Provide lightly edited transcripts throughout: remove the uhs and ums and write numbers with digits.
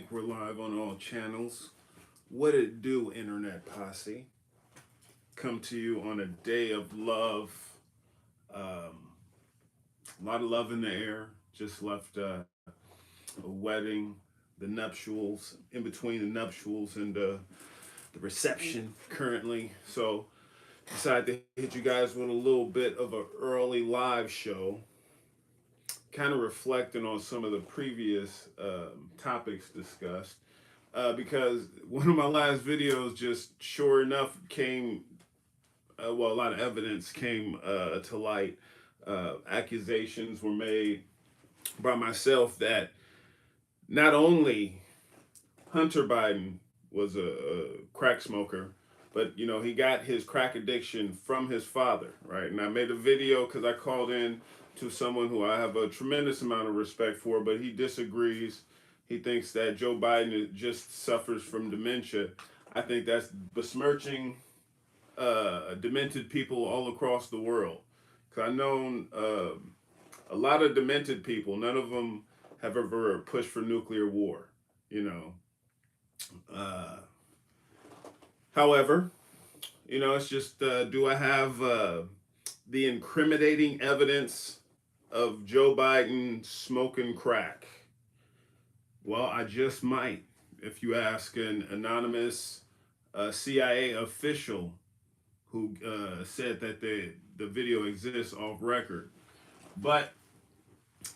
think we're live on all channels. What it do, Internet Posse? Come to you on a day of love. A lot of love in the air. Just left a wedding, the nuptials, in between the nuptials and the reception currently. So decided to hit you guys with a little bit of an early live show, kind of reflecting on some of the previous topics discussed. Because one of my last videos just sure enough came, well, a lot of evidence came to light. Accusations were made by myself that not only Hunter Biden was a crack smoker, but he got his crack addiction from his father, right? And I made a video because I called in to someone who I have a tremendous amount of respect for, but he disagrees. He thinks that Joe Biden just suffers from dementia. I think that's besmirching demented people all across the world. Because I've known a lot of demented people. None of them have ever pushed for nuclear war, you know. Uh, However, it's just do I have the incriminating evidence of Joe Biden smoking crack? Well, I just might. If you ask an anonymous CIA official who said that the video exists off record. But,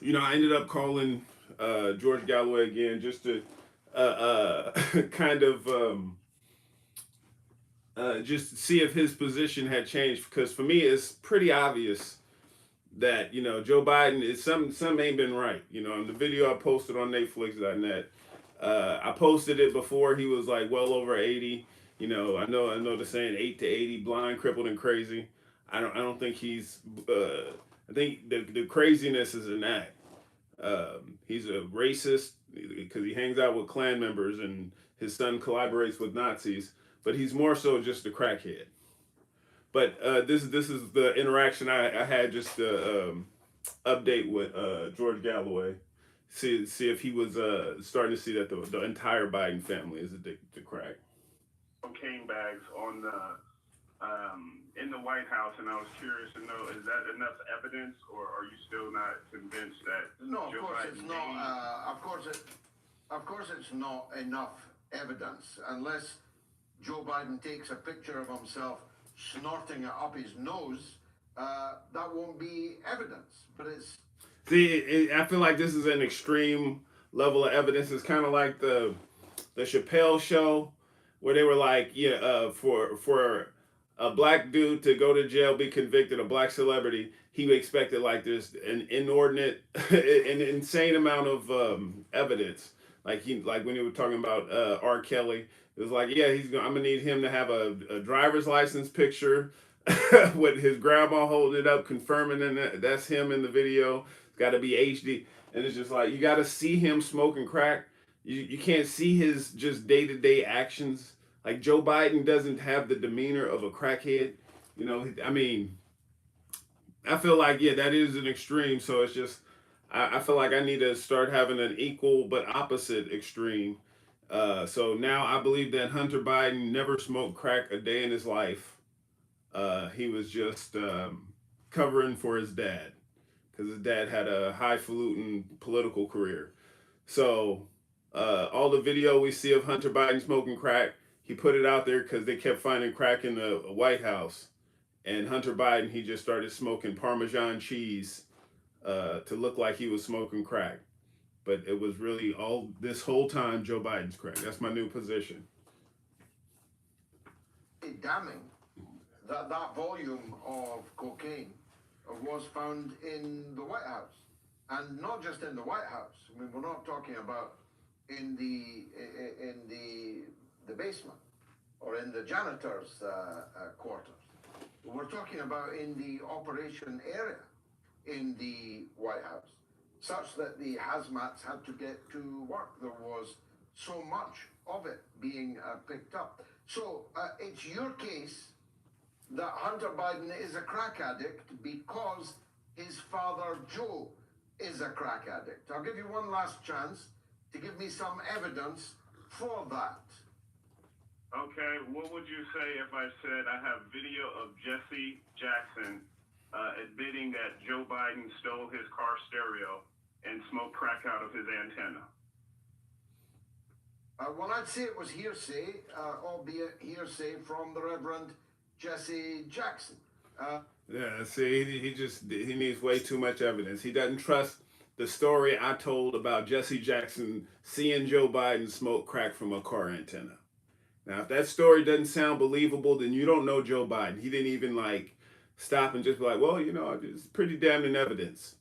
I ended up calling George Galloway again just to kind of just see if his position had changed. Because for me, it's pretty obvious that Joe Biden is some ain't been right. In the video I posted on NatesVlogs.net, I posted it before he was like well over 80. I know the saying 8 to 80, blind, crippled, and crazy. I don't think he's. I think the craziness is an act. He's a racist because he hangs out with Klan members and his son collaborates with Nazis. But he's more so just a crackhead. But this is the interaction I had just to update with George Galloway. See if he was starting to see that the entire Biden family is addicted to crack. Cocaine bags on the in the White House, and I was curious to know, is that enough evidence, or are you still not convinced that? No, of course it's not. Of course it's not enough evidence unless Joe Biden takes a picture of himself snorting it up his nose. That won't be evidence, but it's. See, I feel like this is an extreme level of evidence. It's kind of like the Chappelle show, where they were like, yeah, for a black dude to go to jail, be convicted, a black celebrity, he expected like this an inordinate, an insane amount of evidence. Like when he was talking about R. Kelly, it was like, yeah, I'm gonna need him to have a driver's license picture with his grandma holding it up, confirming that's him in the video. It's got to be HD, and it's just like you got to see him smoking crack. You can't see his just day-to-day actions. Like Joe Biden doesn't have the demeanor of a crackhead. I mean, I feel like, yeah, that is an extreme. So it's just, I feel like I need to start having an equal but opposite extreme. So now I believe that Hunter Biden never smoked crack a day in his life. He was just covering for his dad because his dad had a highfalutin political career. So all the video we see of Hunter Biden smoking crack, he put it out there because they kept finding crack in the White House. And Hunter Biden, he just started smoking Parmesan cheese to look like he was smoking crack. But it was really all this whole time Joe Biden's crack. That's my new position. Damning that volume of cocaine was found in the White House, and not just in the White House. I mean, we're not talking about in the basement or in the janitor's quarters. We're talking about in the operation area in the White House, such that the hazmats had to get to work. There was so much of it being picked up. So it's your case that Hunter Biden is a crack addict because his father Joe is a crack addict. I'll give you one last chance. to give me some evidence for that. Okay, what would you say if I said I have video of Jesse Jackson admitting that Joe Biden stole his car stereo and smoked crack out of his antenna? Well, I'd say it was hearsay, albeit hearsay from the Reverend Jesse Jackson. Yeah, see, he needs way too much evidence. He doesn't trust the story I told about Jesse Jackson seeing Joe Biden smoke crack from a car antenna. Now, if that story doesn't sound believable, then you don't know Joe Biden. He didn't even like stop and just be like, well, you know, it's pretty damning evidence.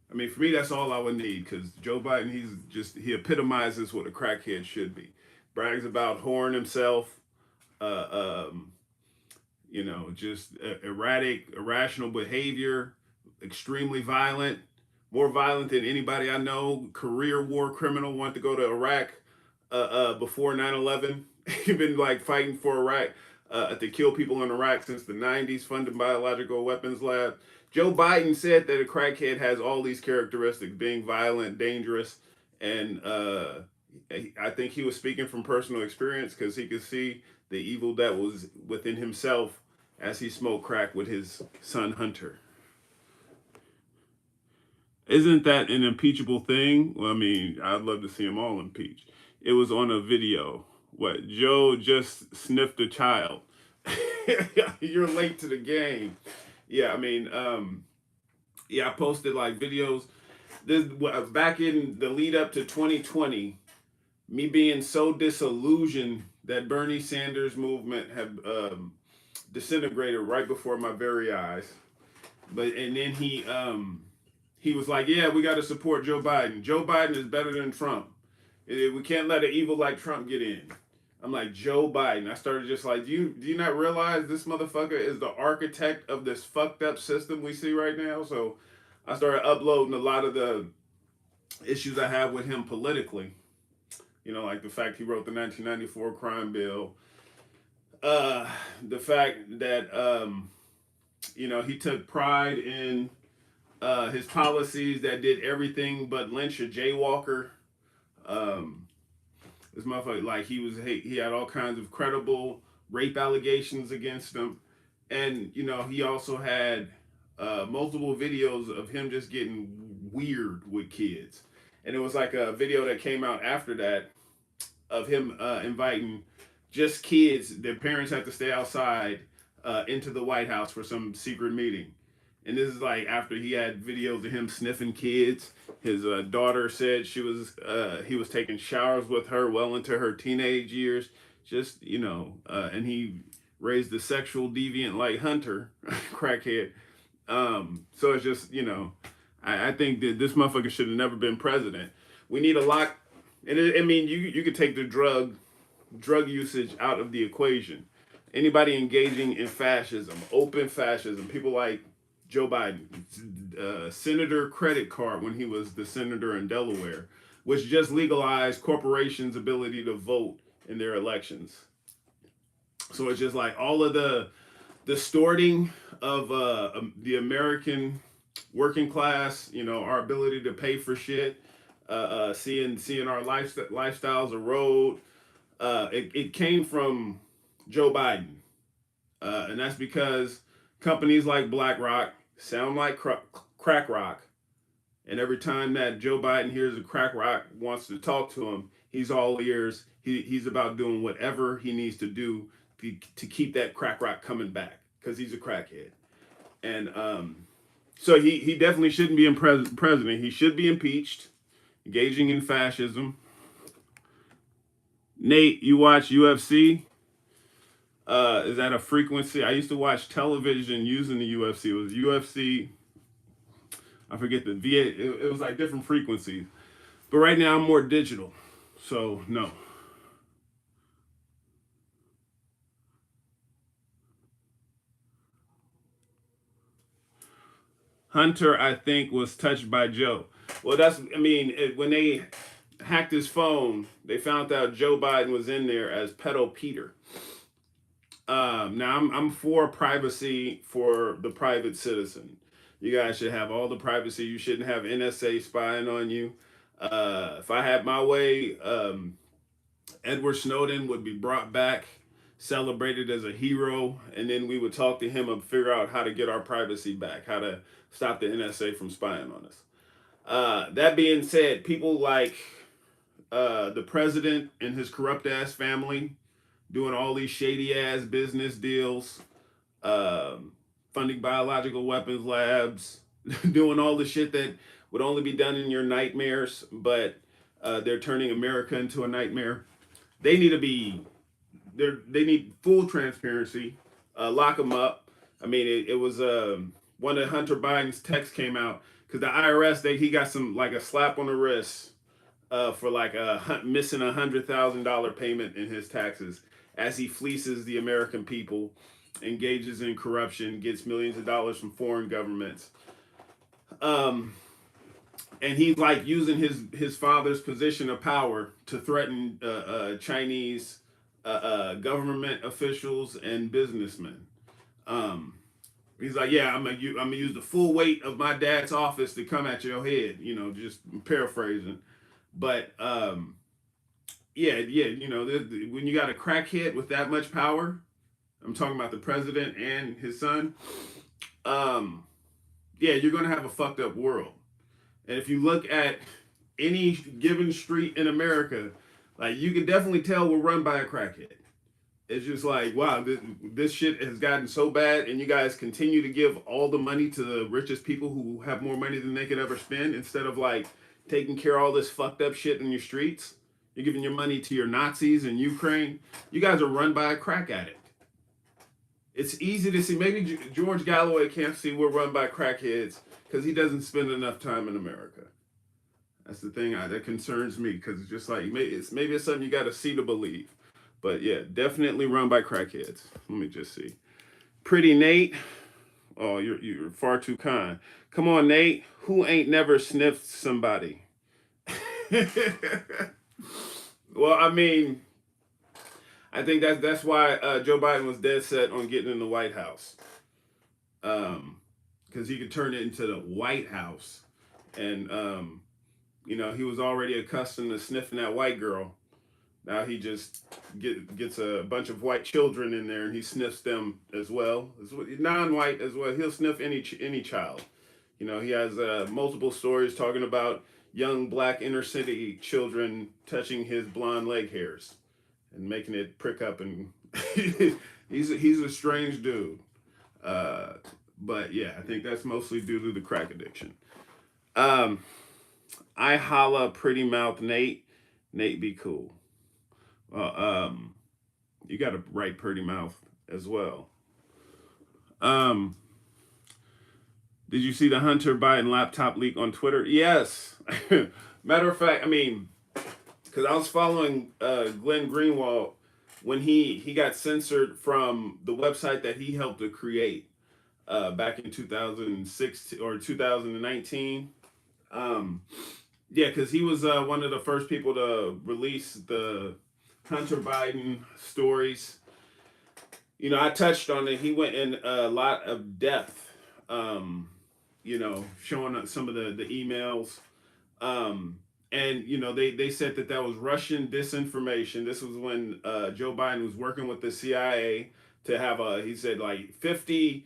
I mean, for me, that's all I would need because Joe Biden, he epitomizes what a crackhead should be. Brags about whoring himself, uh, um, you know, just erratic, irrational behavior, extremely violent, more violent than anybody I know. Career war criminal, wanted to go to Iraq before 9/11. He's been like fighting for Iraq to kill people in Iraq since the 90s, funded biological weapons lab. Joe Biden said that a crackhead has all these characteristics, being violent, dangerous, and I think he was speaking from personal experience because he could see the evil that was within himself as he smoked crack with his son Hunter. Isn't that an impeachable thing? Well, I mean, I'd love to see them all impeached. It was on a video. What, Joe just sniffed a child. You're late to the game. Yeah, I mean, yeah, I posted like videos. This back in the lead up to 2020, me being so disillusioned that Bernie Sanders movement had disintegrated right before my very eyes. But and then he was like, yeah, we got to support Joe Biden. Joe Biden is better than Trump. We can't let an evil like Trump get in. I'm like, Joe Biden. I started just like, do you not realize this motherfucker is the architect of this fucked up system we see right now? So I started uploading a lot of the issues I have with him politically. You know, like the fact he wrote the 1994 crime bill. The fact that, you know, he took pride in his policies that did everything but lynch a jaywalker. This motherfucker, like he had all kinds of credible rape allegations against him, and you know he also had multiple videos of him just getting weird with kids, and it was like a video that came out after that of him inviting just kids. Their parents had to stay outside into the White House for some secret meeting. And this is like after he had videos of him sniffing kids. His daughter said he was taking showers with her well into her teenage years. Just, you know, and he raised a sexual deviant like Hunter, crackhead. So it's just, you know, I think that this motherfucker should have never been president. We need a lot. And I mean, you could take the drug usage out of the equation. Anybody engaging in fascism, open fascism, people like Joe Biden, senator credit card when he was the senator in Delaware, which just legalized corporations' ability to vote in their elections. So it's just like all of the distorting of the American working class, you know, our ability to pay for shit, seeing our lifestyles erode. It came from Joe Biden, and that's because companies like BlackRock sound like crack rock, and every time that Joe Biden hears a crack rock wants to talk to him, he's all ears. He's about doing whatever he needs to do to keep that crack rock coming back because he's a crackhead, and so he definitely shouldn't be president. He should be impeached, engaging in fascism. Nate, you watch UFC? Is that a frequency? I used to watch television using the UFC. It was UFC. I forget the V8. It was like different frequencies. But right now I'm more digital. So no. Hunter, I think, was touched by Joe. Well, when they hacked his phone, they found out Joe Biden was in there as Pedo Peter. Now I'm for privacy for the private citizen. You guys should have all the privacy. You shouldn't have NSA spying on you. If I had my way, Edward Snowden would be brought back, celebrated as a hero, and then we would talk to him and figure out how to get our privacy back, how to stop the NSA from spying on us. That being said, people like the president and his corrupt ass family doing all these shady ass business deals, funding biological weapons labs, doing all the shit that would only be done in your nightmares, but they're turning America into a nightmare. They need to be they need full transparency. Lock them up. I mean, it was one of Hunter Biden's texts came out because the IRS he got some like a slap on the wrist for like missing $100,000 payment in his taxes as he fleeces the American people, engages in corruption, gets millions of dollars from foreign governments. And he's like using his father's position of power to threaten Chinese government officials and businessmen. Um, he's like, yeah, I'm gonna use the full weight of my dad's office to come at your head. You know, just paraphrasing. But yeah, you know, when you got a crackhead with that much power, I'm talking about the president and his son. Yeah, you're gonna have a fucked up world. And if you look at any given street in America, like you can definitely tell we're run by a crackhead. It's just like, wow, this shit has gotten so bad, and you guys continue to give all the money to the richest people who have more money than they could ever spend instead of like taking care of all this fucked up shit in your streets. You're giving your money to your Nazis in Ukraine. You guys are run by a crack addict. It's easy to see. Maybe George Galloway can't see we're run by crackheads because he doesn't spend enough time in America. That's the thing that concerns me because it's just like maybe it's something you got to see to believe. But yeah, definitely run by crackheads. Let me just see. Pretty Nate. Oh, you're far too kind. Come on, Nate. Who ain't never sniffed somebody? Well, I mean, I think that's why Joe Biden was dead set on getting in the White House, because he could turn it into the White House, and you know he was already accustomed to sniffing that white girl. Now he just gets a bunch of white children in there and he sniffs them as well, non-white as well. He'll sniff any child. You know, he has multiple stories talking about young black inner city children touching his blonde leg hairs and making it prick up, and he's a strange dude. But yeah, I think that's mostly due to the crack addiction. I holla pretty mouth Nate. Nate be cool. You got to write pretty mouth as well. Did you see the Hunter Biden laptop leak on Twitter? Yes. Matter of fact, I mean, because I was following Glenn Greenwald when he got censored from the website that he helped to create back in 2006 or 2019. Yeah, because he was one of the first people to release the Hunter Biden stories. You know, I touched on it. He went in a lot of depth, you know, showing some of the emails. And, you know, they said that was Russian disinformation. This was when Joe Biden was working with the CIA to have he said like 50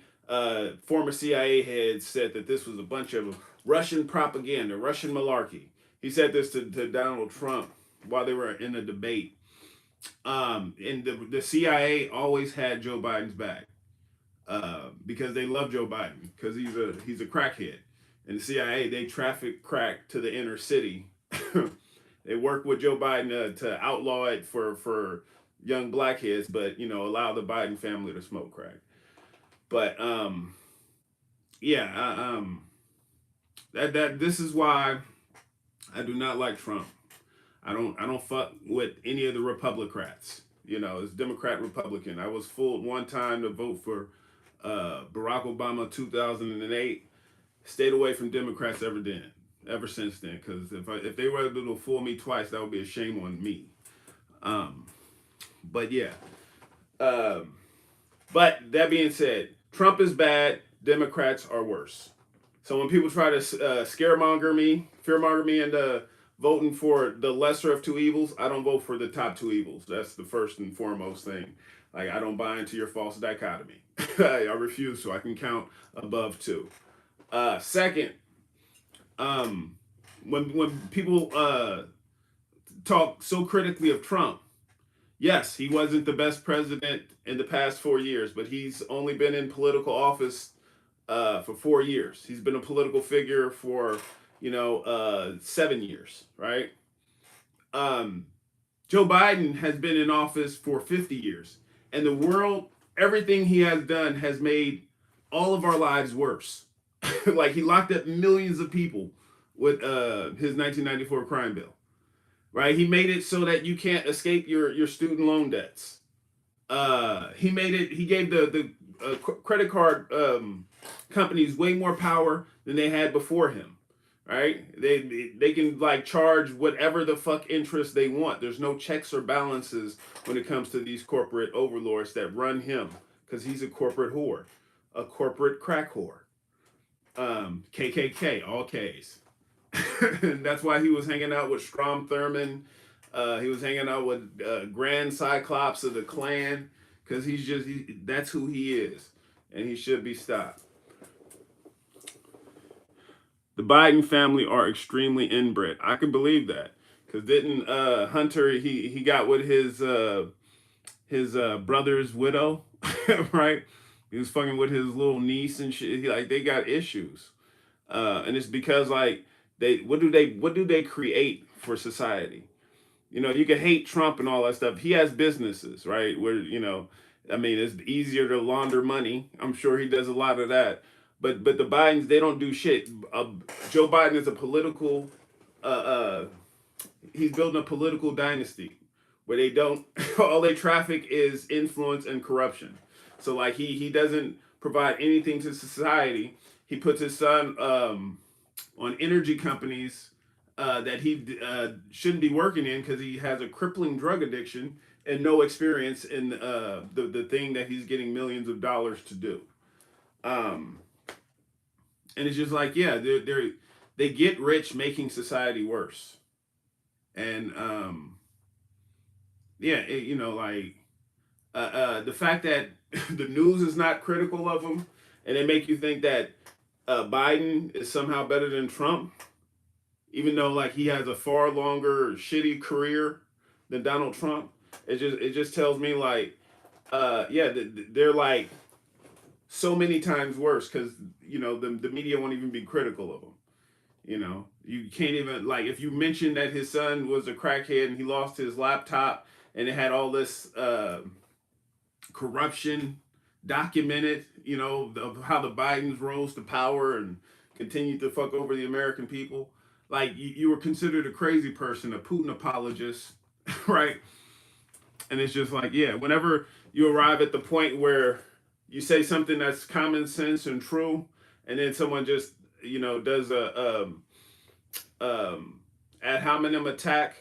former CIA heads said that this was a bunch of Russian propaganda, Russian malarkey. He said this to Donald Trump while they were in a debate. And the CIA always had Joe Biden's back because they love Joe Biden because he's a crackhead. And the CIA, they traffic crack to the inner city. They work with Joe Biden to outlaw it for young blackheads, but you know allow the Biden family to smoke crack. But yeah, that this is why I do not like Trump. I don't fuck with any of the Republicrats. You know, it's Democrat Republican. I was fooled one time to vote for Barack Obama 2008. Stayed away from Democrats ever since then. Because if they were able to fool me twice, that would be a shame on me. But yeah. But that being said, Trump is bad. Democrats are worse. So when people try to fearmonger me into voting for the lesser of two evils, I don't vote for the top two evils. That's the first and foremost thing. Like, I don't buy into your false dichotomy. I refuse to. I can count above two. Second, um, when people talk so critically of Trump, yes, he wasn't the best president in the past 4 years, but he's only been in political office for 4 years. He's been a political figure for 7 years, right? Um, Joe Biden has been in office for 50 years, and the world, everything he has done has made all of our lives worse. Like, he locked up millions of people with his 1994 crime bill, right? He made it so that you can't escape your student loan debts. He made it. He gave the credit card companies way more power than they had before him. Right? They can like charge whatever the fuck interest they want. There's no checks or balances when it comes to these corporate overlords that run him, because he's a corporate whore, a corporate crack whore. KKK, all K's. And that's why he was hanging out with Strom Thurmond. He was hanging out with Grand Cyclops of the Klan, because that's who he is, and he should be stopped. The Biden family are extremely inbred. I can believe that, because didn't Hunter, he got with his brother's widow, right? He was fucking with his little niece and shit. Like, they got issues, and it's because like what do they create for society? You can hate Trump and all that stuff. He has businesses, right? Where I mean, it's easier to launder money. I'm sure he does a lot of that. But the Bidens, they don't do shit. Joe Biden is a political. He's building a political dynasty where they don't. All they traffic is influence and corruption. So like he doesn't provide anything to society. He puts his son on energy companies that he shouldn't be working in, because he has a crippling drug addiction and no experience in the thing that he's getting millions of dollars to do. And it's just like, yeah, they get rich making society worse. And yeah, like the fact that the news is not critical of him, and they make you think that Biden is somehow better than Trump, even though like he has a far longer shitty career than Donald Trump. It just tells me like, yeah, they're like so many times worse, because the media won't even be critical of them. You can't even, like, if you mention that his son was a crackhead and he lost his laptop and it had all this corruption documented, of how the Bidens rose to power and continued to fuck over the American people. Like, you were considered a crazy person, a Putin apologist, right? And it's just like, yeah, whenever you arrive at the point where you say something that's common sense and true, and then someone just, does a ad hominem attack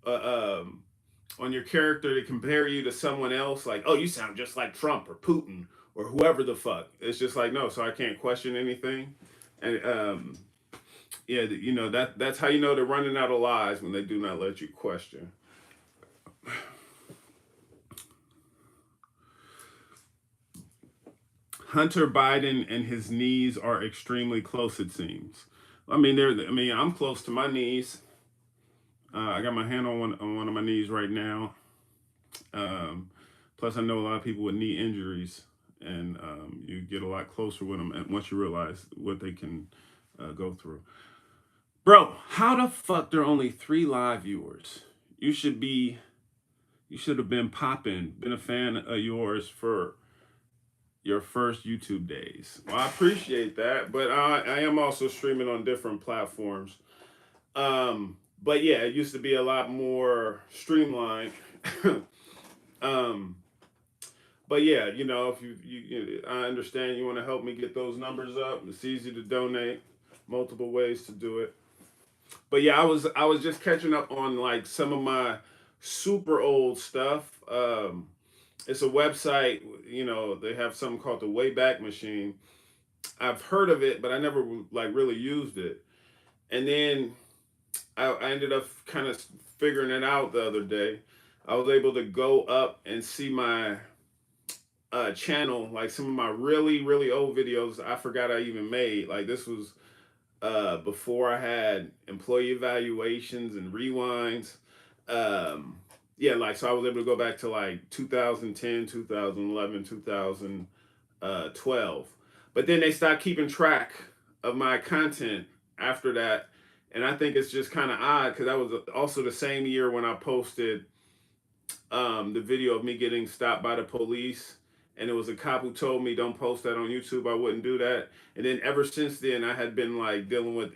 on your character to compare you to someone else, like, oh, you sound just like Trump or Putin or whoever the fuck. It's just like, no, so I can't question anything. And yeah, that's how you know they're running out of lies, when they do not let you question. Hunter Biden and his knees are extremely close, it seems. I mean, I'm close to my knees. I got my hand on one of my knees right now. Plus, I know a lot of people with knee injuries, and you get a lot closer with them once you realize what they can go through. Bro, how the fuck there are only 3 live viewers? You should have been popping, been a fan of yours for your first YouTube days. Well, I appreciate that, but I am also streaming on different platforms. But yeah, it used to be a lot more streamlined. But yeah, if I understand you want to help me get those numbers up. It's easy to donate. Multiple ways to do it. But yeah, I was just catching up on like some of my super old stuff. It's a website, they have something called the Wayback Machine. I've heard of it, but I never like really used it. And then I ended up kind of figuring it out the other day. I was able to go up and see my channel, like some of my really old videos I forgot I even made. Like this was before I had employee evaluations and rewinds. Um, yeah, like so I was able to go back to like 2010, 2011, 2012. But then they stopped keeping track of my content after that. And I think it's just kind of odd because that was also the same year when I posted the video of me getting stopped by the police. And it was a cop who told me don't post that on YouTube. I wouldn't do that. And then ever since then, I had been like dealing with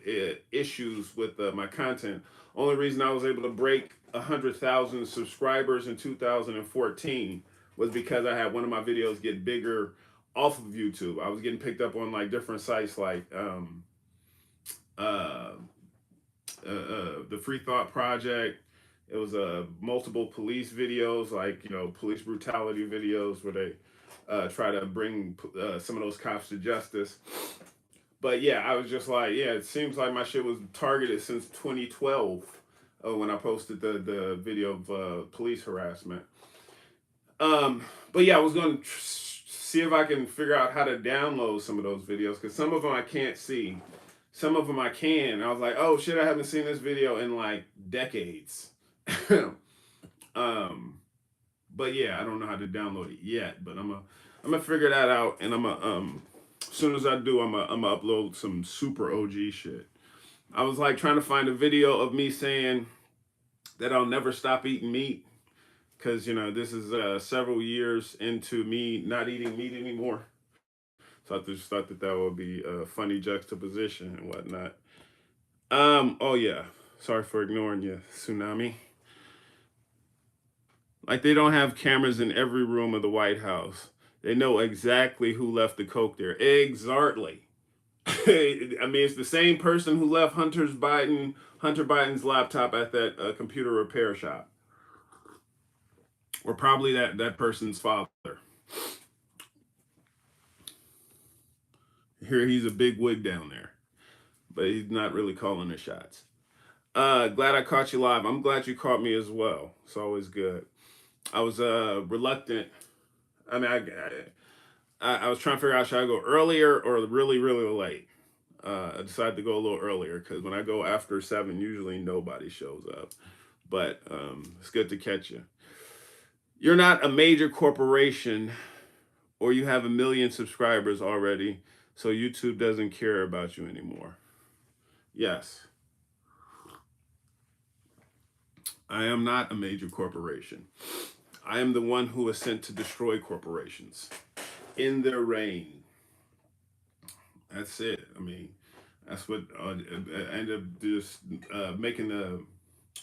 issues with my content. Only reason I was able to break 100,000 subscribers in 2014 was because I had one of my videos get bigger off of YouTube. I was getting picked up on like different sites like uh, the Free Thought Project. It was multiple police videos, like police brutality videos, where they try to bring some of those cops to justice. But yeah, I was just like, yeah, it seems like my shit was targeted since 2012 when I posted the video of police harassment. But yeah, I was going to see if I can figure out how to download some of those videos because some of them I can't see. Some of them I can. I was like, oh shit, I haven't seen this video in like decades. um, but yeah, I don't know how to download it yet. But I'm gonna figure that out, and as soon as I do, I'm gonna upload some super OG shit. I was like trying to find a video of me saying that I'll never stop eating meat because this is several years into me not eating meat anymore. So I just thought that would be a funny juxtaposition and whatnot. Oh yeah. Sorry for ignoring you, Tsunami. Like they don't have cameras in every room of the White House. They know exactly who left the coke there. Exactly. I mean, it's the same person who left Hunter Biden's laptop at that computer repair shop, or probably that person's father. Here he's a big wig down there, but he's not really calling the shots. Glad I caught you live. I'm glad you caught me as well. It's always good. I was reluctant. I mean, I was trying to figure out should I go earlier or really late. I decided to go a little earlier because when I go after 7, usually nobody shows up. But it's good to catch you. You're not a major corporation, or you have 1 million subscribers already, so YouTube doesn't care about you anymore. Yes. I am not a major corporation. I am the one who is sent to destroy corporations in their reign. That's it. I mean, that's what I ended up just making the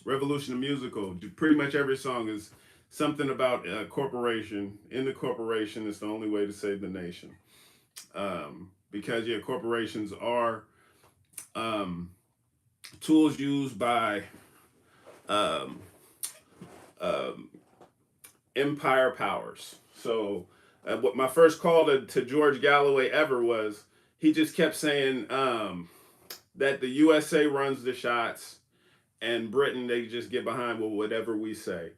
Revolution musical. Pretty much every song is something about a corporation. In the corporation is the only way to save the nation. Because yeah, corporations are tools used by um, um, empire powers. So what my first call to George Galloway ever was, he just kept saying that the USA runs the shots and Britain, they just get behind with whatever we say.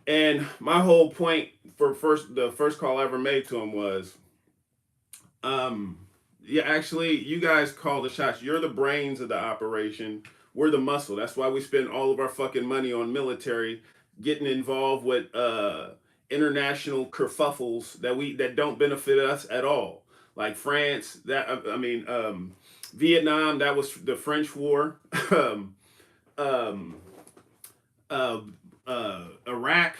And my whole point for the first call I ever made to him was, yeah, actually, you guys call the shots. You're the brains of the operation. We're the muscle. That's why we spend all of our fucking money on military, getting involved with international kerfuffles that don't benefit us at all. Like France, Vietnam, that was the French War. um, Iraq,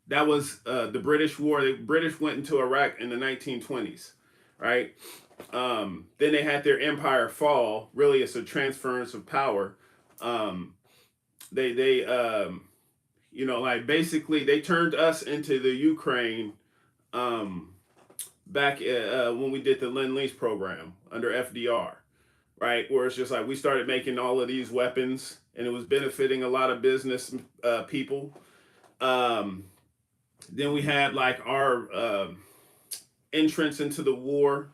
that was the British War. The British went into Iraq in the 1920s, right? Then they had their empire fall. Really, it's a transference of power. They like basically they turned us into the Ukraine back when we did the Lend-Lease program under FDR, right? Where it's just like we started making all of these weapons and it was benefiting a lot of business people. Then we had like our entrance into the war.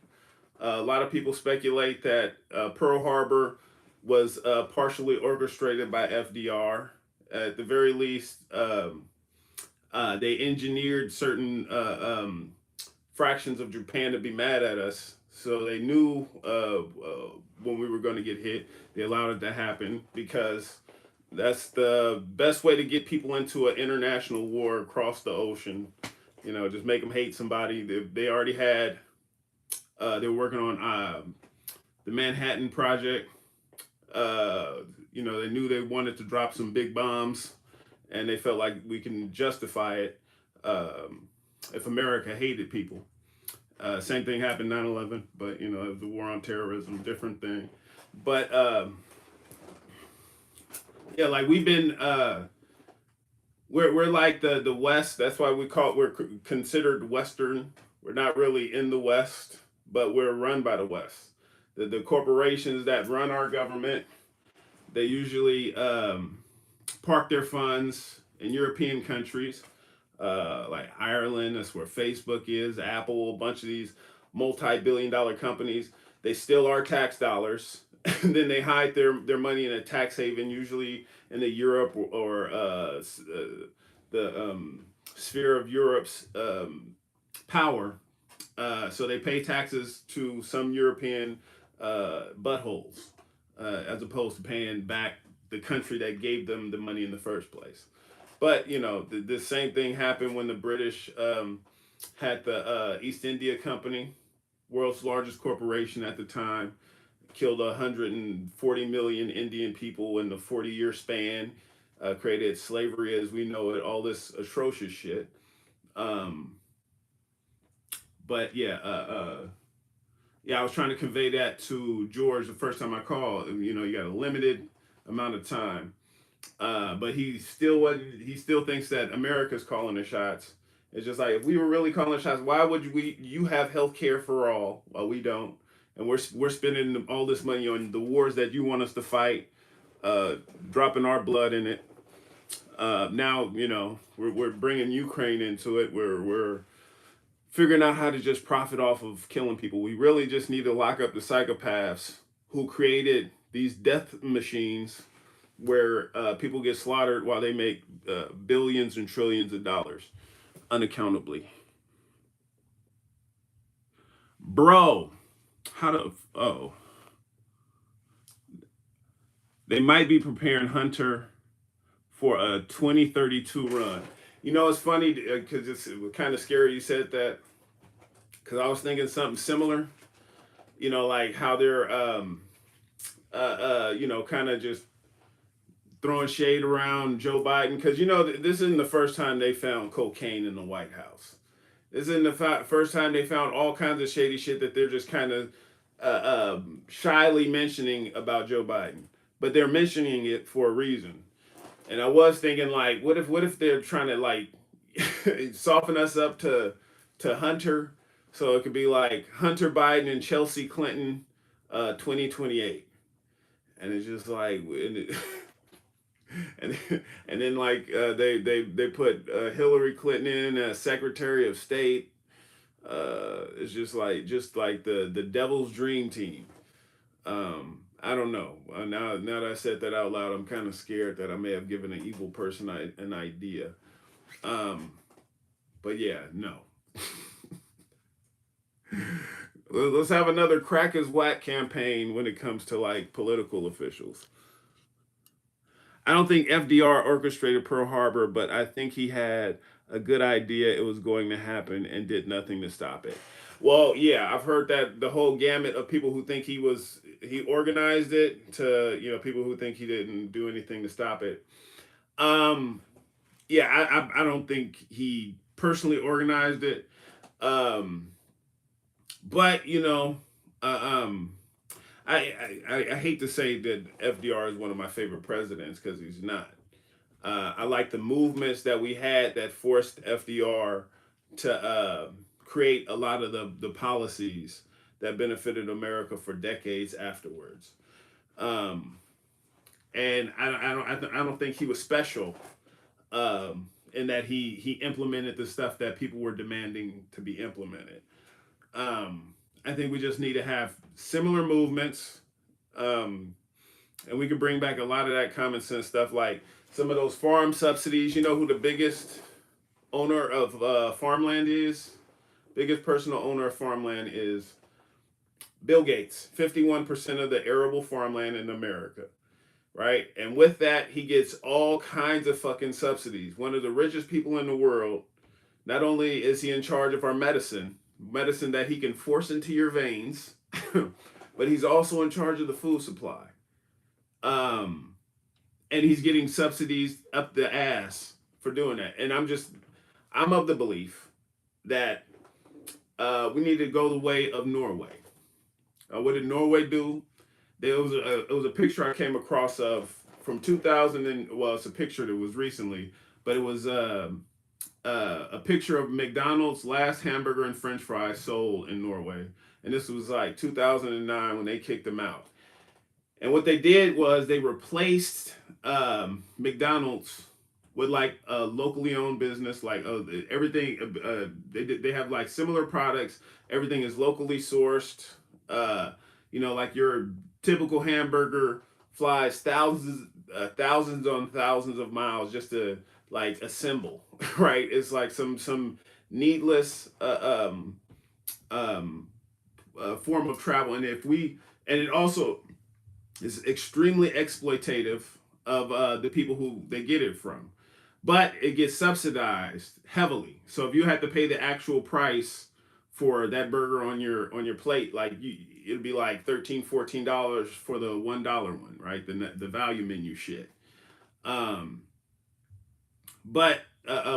A lot of people speculate that Pearl Harbor was partially orchestrated by FDR. At the very least, they engineered certain fractions of Japan to be mad at us. So they knew when we were going to get hit. They allowed it to happen because that's the best way to get people into an international war across the ocean. You know, just make them hate somebody. They already had. They were working on the Manhattan Project. You know, they knew they wanted to drop some big bombs, and they felt like we can justify it if America hated people. Same thing happened 9/11, but you know, it was the war on terrorism, different thing. But yeah, like we've been we're like the West. That's why we're considered Western. We're not really in the West, but we're run by the West. The corporations that run our government, they usually park their funds in European countries, like Ireland. That's where Facebook is, Apple, a bunch of these multi-billion-dollar companies. They steal our tax dollars, and then they hide their money in a tax haven, usually in the Europe or the sphere of Europe's power. So they pay taxes to some European buttholes, as opposed to paying back the country that gave them the money in the first place. But you know, the same thing happened when the British had the East India Company, world's largest corporation at the time, killed 140 million Indian people in the 40-year span, created slavery as we know it, all this atrocious shit. Um, but yeah, I was trying to convey that to George the first time I called. You know, you got a limited amount of time, but he still wasn't. He still thinks that America's calling the shots. It's just like if we were really calling the shots, why would we? You have health care for all, while we don't, and we're spending all this money on the wars that you want us to fight, dropping our blood in it. Now you know we're bringing Ukraine into it. We're figuring out how to just profit off of killing people. We really just need to lock up the psychopaths who created these death machines where people get slaughtered while they make billions and trillions of dollars unaccountably. Bro, how to, oh, they might be preparing Hunter for a 2032 run. You know, it's funny because it's kind of scary you said that because I was thinking something similar. You know, like how they're, you know, kind of just throwing shade around Joe Biden because you know this isn't the first time they found cocaine in the White House. This isn't the first time they found all kinds of shady shit that they're just kind of shyly mentioning about Joe Biden, but they're mentioning it for a reason. And I was thinking, like, what if they're trying to like soften us up to Hunter, so it could be like Hunter Biden and Chelsea Clinton, 2028, and it's just like, and and then like they put Hillary Clinton in as Secretary of State. It's just like the devil's dream team. I don't know. Now that I said that out loud, I'm kind of scared that I may have given an evil person an idea. Um, but yeah, no. Let's have another crack is whack campaign when it comes to like political officials. I don't think FDR orchestrated Pearl Harbor, but I think he had a good idea it was going to happen and did nothing to stop it. Well, yeah, I've heard that the whole gamut of people who think he organized it to people who think he didn't do anything to stop it. Um, yeah, I don't think he personally organized it. Um, but I hate to say that FDR is one of my favorite presidents because he's not. I like the movements that we had that forced FDR to create a lot of the policies that benefited America for decades afterwards. Um, and I don't think he was special in that he implemented the stuff that people were demanding to be implemented. I think we just need to have similar movements, um, and we could bring back a lot of that common sense stuff, like some of those farm subsidies. You know who the biggest owner of farmland is? Biggest personal owner of farmland is Bill Gates. 51% of the arable farmland in America, right? And with that, he gets all kinds of fucking subsidies. One of the richest people in the world. Not only is he in charge of our medicine that he can force into your veins, but he's also in charge of the food supply. Um, and he's getting subsidies up the ass for doing that. And I'm of the belief that we need to go the way of Norway. What did Norway do? It was a picture I came across of from 2000 and well, it's a picture that was recently, but it was a picture of McDonald's last hamburger and French fries sold in Norway, and this was like 2009 when they kicked them out. And what they did was they replaced McDonald's with like a locally owned business, like everything. They have like similar products. Everything is locally sourced. Like your typical hamburger flies thousands on thousands of miles just to like assemble, right? It's like some needless form of travel, and it also is extremely exploitative of the people who they get it from, but it gets subsidized heavily. So if you have to pay the actual price for that burger on your plate, like it'd be like $13-14 for the $1 one, right? The value menu shit. But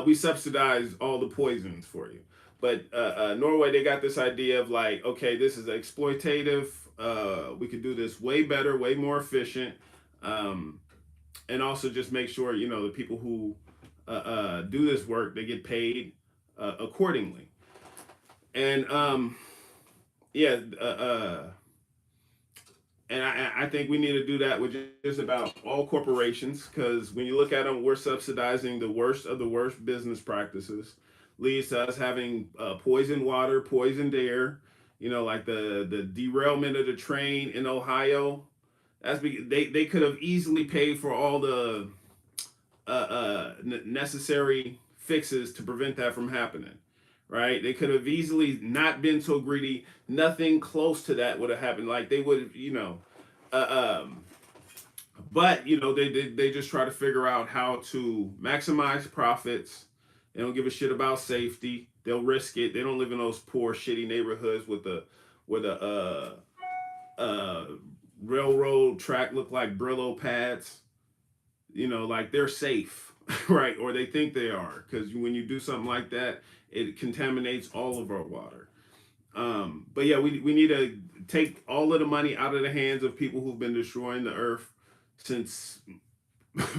we subsidize all the poisons for you. But Norway, they got this idea of like, okay, this is exploitative. We could do this way better, way more efficient, and also just make sure the people who do this work, they get paid accordingly. And yeah, and I think we need to do that with just about all corporations, because when you look at them, we're subsidizing the worst of the worst business practices. Leads to us having poisoned water, poisoned air. Like the derailment of the train in Ohio. They could have easily paid for all the necessary fixes to prevent that from happening. Right? They could have easily not been so greedy. Nothing close to that would have happened. Like they would, but they just try to figure out how to maximize profits. They don't give a shit about safety. They'll risk it. They don't live in those poor, shitty neighborhoods with a railroad track look like Brillo pads. Like they're safe, right? Or they think they are, because when you do something like that, it contaminates all of our water. But yeah, we need to take all of the money out of the hands of people who've been destroying the earth since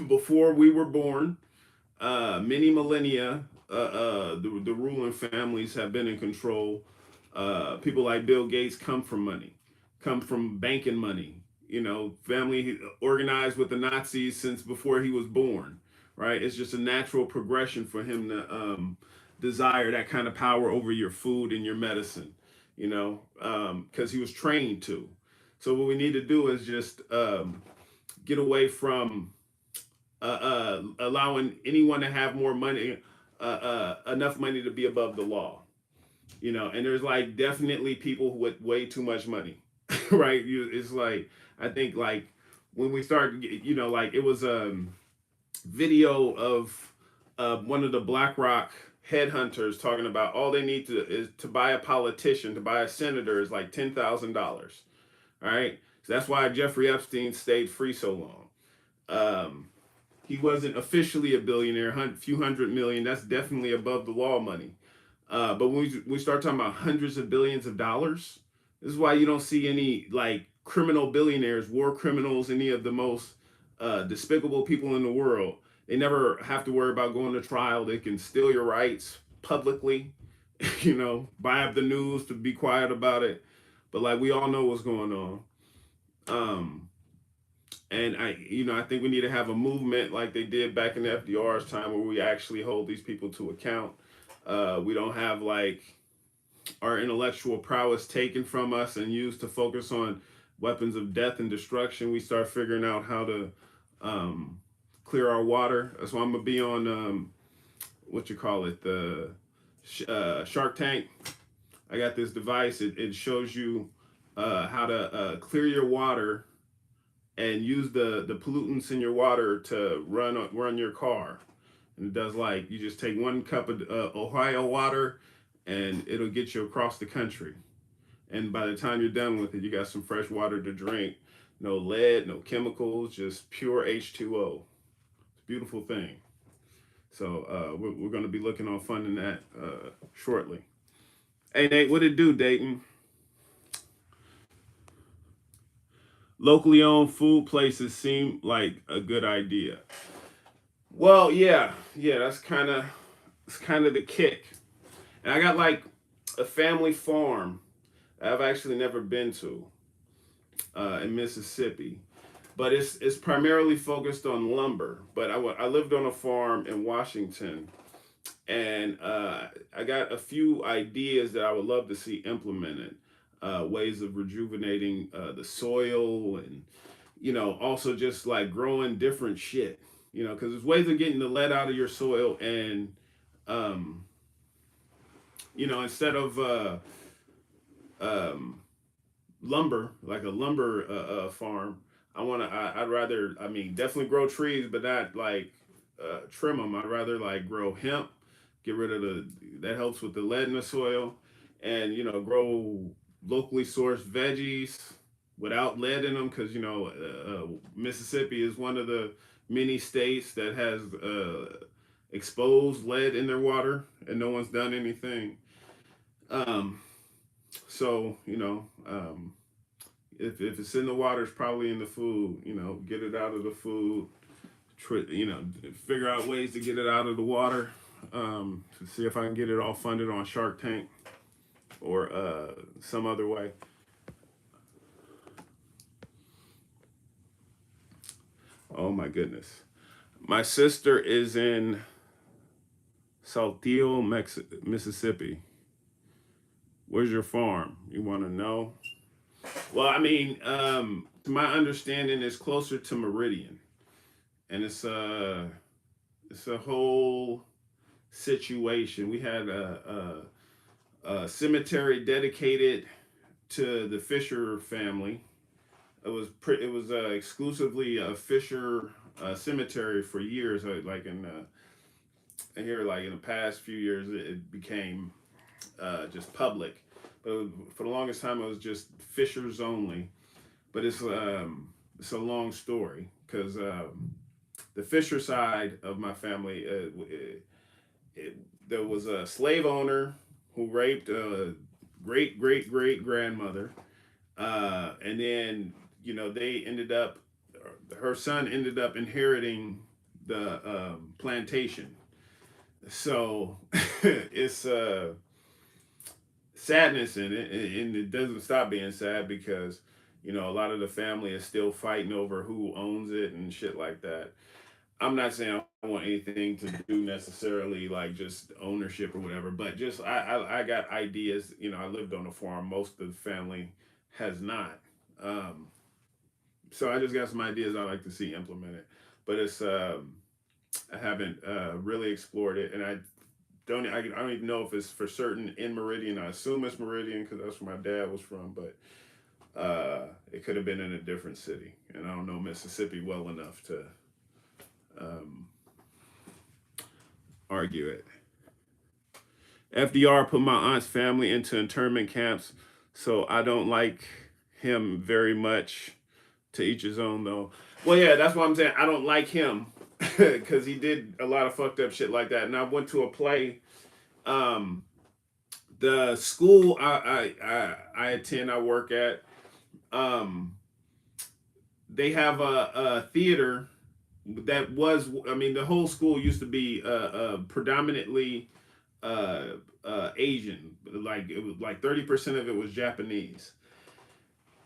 before we were born. Many millennia, the ruling families have been in control. People like Bill Gates come from money, come from banking money. Family organized with the Nazis since before he was born, right? It's just a natural progression for him to desire that kind of power over your food and your medicine, because he was trained to. So what we need to do is just get away from allowing anyone to have more money, enough money to be above the law. And there's like definitely people with way too much money, right? It's like, I think like when we started, like it was a video of one of the BlackRock headhunters talking about all they need to buy a politician, to buy a senator is like $10,000. All right. So that's why Jeffrey Epstein stayed free so long. He wasn't officially a billionaire, few hundred million. That's definitely above the law money. But when we start talking about hundreds of billions of dollars, this is why you don't see any like criminal billionaires, war criminals, any of the most despicable people in the world. They never have to worry about going to trial. They can steal your rights publicly, buy up the news to be quiet about it. But like we all know what's going on. And I think we need to have a movement like they did back in FDR's time, where we actually hold these people to account. We don't have like our intellectual prowess taken from us and used to focus on weapons of death and destruction. We start figuring out how to clear our water. That's why I'm gonna be on what you call it, the Shark Tank. I got this device. It shows you how to clear your water and use the pollutants in your water to run your car. And it does, like, you just take 1 cup of Ohio water and it'll get you across the country. And by the time you're done with it, you got some fresh water to drink. No lead, no chemicals, just pure H2O. It's a beautiful thing. So we're going to be looking on funding that shortly. Hey, Nate, what it do, Dayton? Locally owned food places seem like a good idea. Well, yeah, that's kind of the kick. And I got like a family farm I've actually never been to in Mississippi, but it's primarily focused on lumber. But I lived on a farm in Washington, and I got a few ideas that I would love to see implemented. Ways of rejuvenating the soil, and also just like growing different shit. Because there's ways of getting the lead out of your soil, and um, instead of um, lumber, like a lumber farm. I'd rather, I mean, definitely grow trees, but not like trim them. I'd rather like grow hemp, get rid of that helps with the lead in the soil, and grow locally sourced veggies without lead in them, because Mississippi is one of the many states that has exposed lead in their water, and no one's done anything. Um, so if it's in the water, it's probably in the food. Get it out of the food. Figure out ways to get it out of the water. To see if I can get it all funded on Shark Tank or some other way. Oh my goodness. My sister is in Saltillo, Mississippi. Where's your farm? You want to know? Well, I mean, to my understanding, it's closer to Meridian, and it's a whole situation. We had a cemetery dedicated to the Fisher family. It was exclusively a Fisher cemetery for years. Like in here, like in the past few years, it became just public. But for the longest time, it was just Fishers only. But it's a long story, because the Fisher side of my family, there was a slave owner who raped a great grandmother, and then they ended up, her son ended up inheriting the plantation. So it's sadness in it, and it doesn't stop being sad, because a lot of the family is still fighting over who owns it and shit like that. I'm not saying I want anything to do necessarily like just ownership or whatever, but just I got ideas. I lived on a farm. Most of the family has not. So I just got some ideas I like to see implemented, but it's I haven't really explored it, and I don't even know if it's for certain in Meridian. I assume it's Meridian because that's where my dad was from, but it could have been in a different city, and I don't know Mississippi well enough to argue it. FDR put my aunt's family into internment camps, so I don't like him very much. To each his own, though. Well, yeah, that's what I'm saying. I don't like him because he did a lot of fucked up shit like that. And I went to a play. The school I attend, I work at. They have a theater that was. I mean, the whole school used to be predominantly Asian. Like it was like 30% of it was Japanese.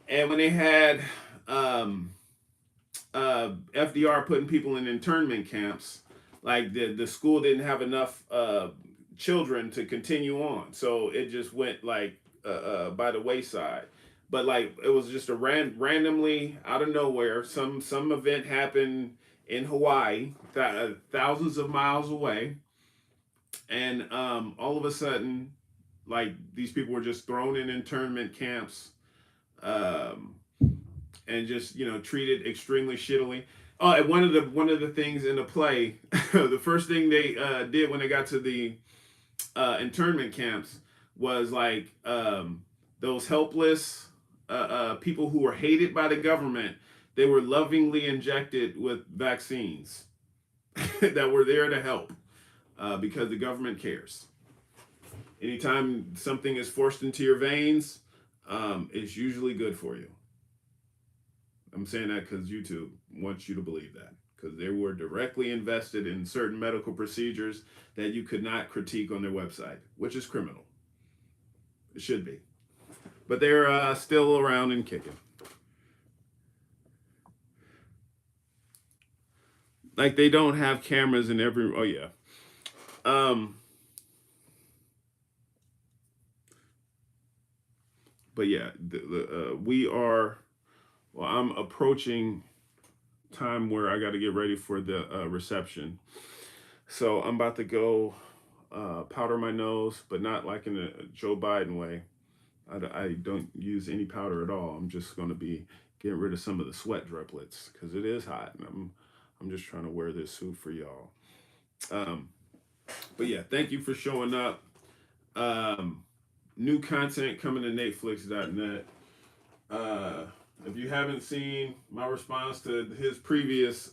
And when they had FDR putting people in internment camps, like the school didn't have enough children to continue on, so it just went like by the wayside. but like it was just a randomly out of nowhere. Some event happened in Hawaii, thousands of miles away, and all of a sudden, like these people were just thrown in internment camps, um, and just treated extremely shittily. Oh, and one of the things in the play, the first thing they did when they got to the internment camps was like those helpless people who were hated by the government. They were lovingly injected with vaccines that were there to help because the government cares. Anytime something is forced into your veins, it's usually good for you. I'm saying that because YouTube wants you to believe that. Because they were directly invested in certain medical procedures that you could not critique on their website, which is criminal. It should be. But they're still around and kicking. Like they don't have cameras in every. Oh yeah. But yeah, we are. Well, I'm approaching time where I got to get ready for the reception. So I'm about to go powder my nose, but not like in a Joe Biden way. I don't use any powder at all. I'm just going to be getting rid of some of the sweat droplets because it is hot, and I'm just trying to wear this suit for y'all. But yeah, thank you for showing up. New content coming to NatesVlogs.net. If you haven't seen my response to his previous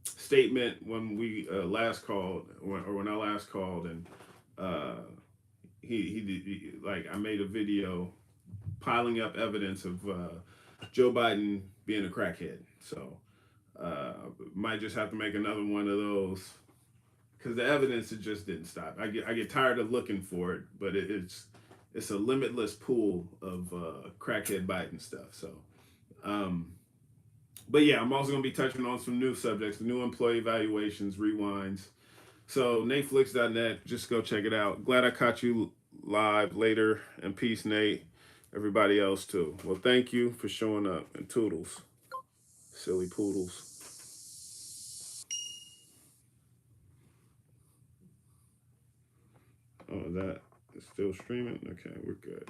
statement when we last called, when I last called, and he like I made a video piling up evidence of Joe Biden being a crackhead. So might just have to make another one of those because the evidence it just didn't stop. I get tired of looking for it, but it's a limitless pool of crackhead Biden stuff. So, but yeah, I'm also gonna be touching on some new subjects, new employee evaluations, rewinds. So NatesVlogs.net, just go check it out. Glad I caught you live later, and peace, Nate. Everybody else too. Well, thank you for showing up, and toodles, silly poodles. Oh, that is still streaming? Okay, we're good.